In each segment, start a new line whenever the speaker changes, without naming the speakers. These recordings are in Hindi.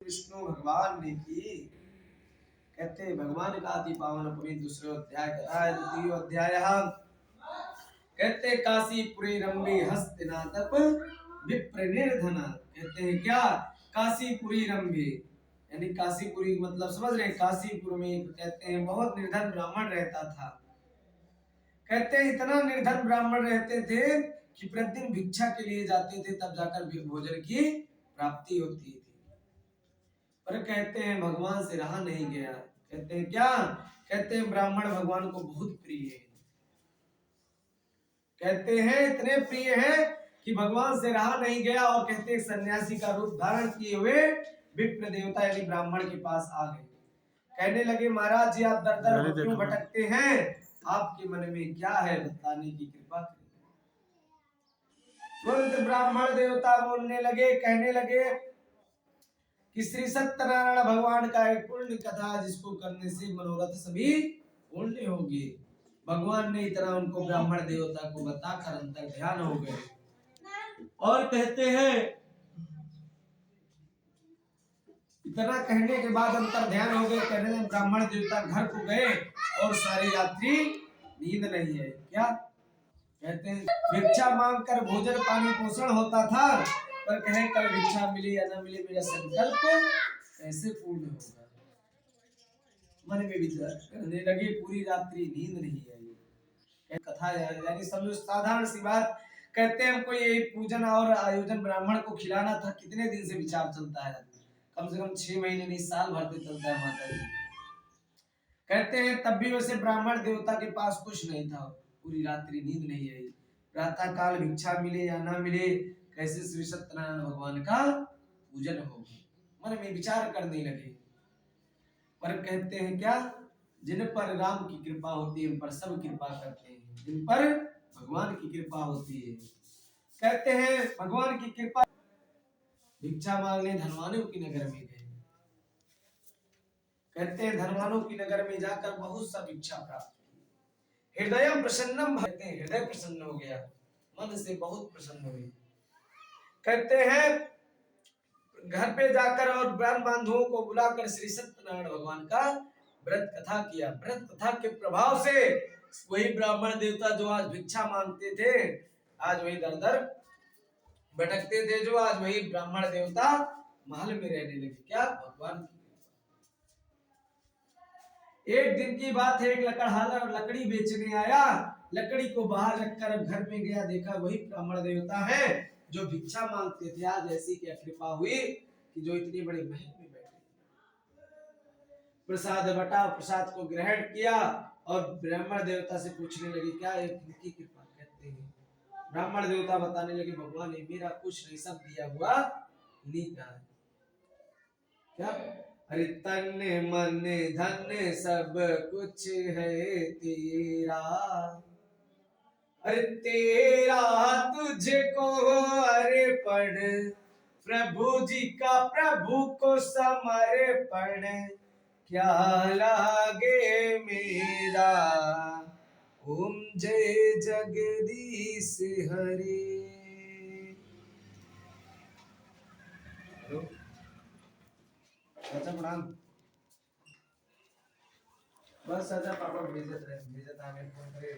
विष्णु भगवान ने की। कहते हैं भगवान का अति पावन पवित्र दूसरे अध्याय का द्वितीय अध्याय। कहते काशीपुरी रंबे हस्तिनातप विप्र निर्धन। कहते हैं क्या काशीपुरी रंबे यानी काशीपुरी मतलब समझ रहे हैं। काशीपुर में कहते हैं बहुत निर्धन ब्राह्मण रहता था। कहते हैं इतना निर्धन ब्राह्मण रहते थे कि प्रतिदिन भिक्षा के लिए जाते थे तब जाकर भोजन की प्राप्ति होती थी। पर कहते हैं भगवान से रहा नहीं गया। कहते हैं क्या कहते हैं ब्राह्मण भगवान को बहुत प्रिय है। कहते हैं इतने प्रिय है कि भगवान से रहा नहीं गया और कहते हैं सन्यासी का रूप धारण किए हुए विप्र देवता यानी ब्राह्मण के पास आ गए। कहने लगे महाराज जी आप दर दर क्यों भटकते हैं, आपके मन में क्या है बताने की कृपा करें। तुरंत ब्राह्मण देवता बोलने लगे कहने लगे कि श्री सत्यनारायण भगवान का एक पुण्य कथा जिसको करने से मनोरथ सभी पूर्ण होगी। भगवान ने इतना उनको ब्राह्मण देवता को बताकर अंतर ध्यान हो गए और कहते हैं इतना कहने के बाद अंतर ध्यान हो गए। कहने लगे ब्राह्मण देवता घर को गए और सारे यात्री नींद नहीं है। क्या कहते हैं भिक्षा मांगकर भोजन पानी पोषण होता था, पर कहे कल भिक्षा मिले या न मिले मेरा संकल्प कैसे पूर्ण होगा। मन में विचार करने लगे पूरी रात्रि नींद नहीं आई। कथा यानी समझो साधारण सी बात। कहते हैं हमको यही पूजन और आयोजन ब्राह्मण को खिलाना था। कितने दिन से विचार चलता है, कम से कम 6 महीने नहीं साल भर से चलता है माता जी। कहते हैं तब भी वैसे ब्राह्मण देवता के पास कुछ नहीं था। पूरी रात्रि नींद नहीं आई। प्रातः काल भिक्षा मिले या ना मिले कैसे श्री सत्यनारायण भगवान का पूजन होगा। मन में विचार करने लगे। पर कहते हैं क्या जिन पर राम की कृपा होती है उन पर सब कृपा करते हैं, जिन पर भगवान की कृपा होती है। कहते हैं भगवान की कृपा भिक्षा मांगने धनवानों की नगर में गए। कहते हैं धनवानों की नगर में जाकर बहुत सा भिक्षा प्राप्त की। हृदय प्रसन्नम कहते हैं हृदय प्रसन्न हो गया, मन से बहुत प्रसन्न हुए। कहते हैं घर पे जाकर और ब्राह्मण बंधुओं को बुलाकर श्री सत्यनारायण भगवान का व्रत कथा किया। व्रत कथा के प्रभाव से वही ब्राह्मण देवता जो आज भिक्षा मांगते थे आज वही दर दर भटकते थे, जो आज वही ब्राह्मण देवता महल में रहने लगे। क्या भगवान की। एक दिन की बात है, एक लकड़हारा लकड़ी बेचने आया। लकड़ी को बाहर रखकर घर में गया, देखा वही ब्राह्मण देवता है जो भिक्षा मांगते थे। आज ऐसी क्या कृपा हुई कि जो इतनी बड़ी महल में बैठे। प्रसाद बटा, प्रसाद को ग्रहण किया और ब्राह्मण देवता से पूछने लगे क्या इनकी कृपा। कहते हैं ब्राह्मण देवता बताने लगे भगवान ने मेरा कुछ नहीं सब दिया हुआ इन्हीं का है। क्या अरे तन मन धन सब कुछ है तेरा, अरे तेरा तुझको अर्पण प्रभु जी का प्रभु को समर्पण क्या लागे मेरा। ओम जय जगदीश हरे। अच्छा प्रणाम। बस अच्छा पापा भेजत हमें फोन करे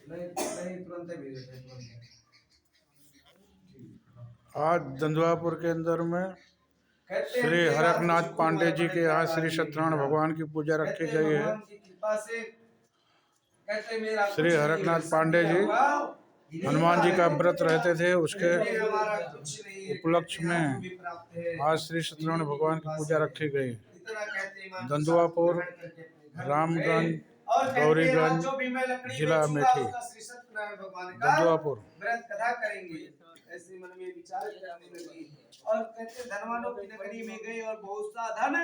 नहीं तुरंत भेजते हैं तुरंत।
आज दंदुआपुर के अंदर में श्री हरकनाथ पांडे जी के यहाँ श्री सत्यनारायण भगवान की पूजा रखी गई है। श्री हरकनाथ पांडे जी हनुमान जी का व्रत रहते थे, उसके उपलक्ष्य में आज श्री सत्यनारायण भगवान की पूजा रखी गई। दंदुआपुर, रामगंज, गौरीगंज, जिला अमेठी। दंदुआपुर
व्रत कथा करेंगे ऐसे मन में विचार करने लगे और कहते धनवानों की नगरी में गए और बहुत सा धन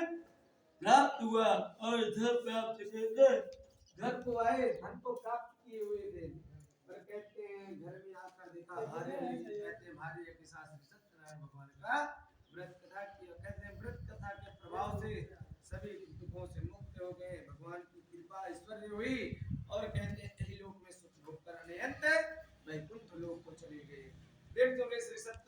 प्राप्त हुआ और धन प्राप्त कर घर को आए, धन को प्राप्त किए हुए थे। पर कहते हैं घर में आकर देखा भार्य कहते हैं भार्य के साथ सत्यनारायण भगवान का व्रत कथा किया। कहते हैं व्रत कथा के प्रभाव से सभी दुखों से मुक्त हो गए, भगवान की कृपा ऐश्वर्य हुई और कहते हैं लोक में सुख भोग कर अनंत जी की। प्रेम से बोले श्री सत्य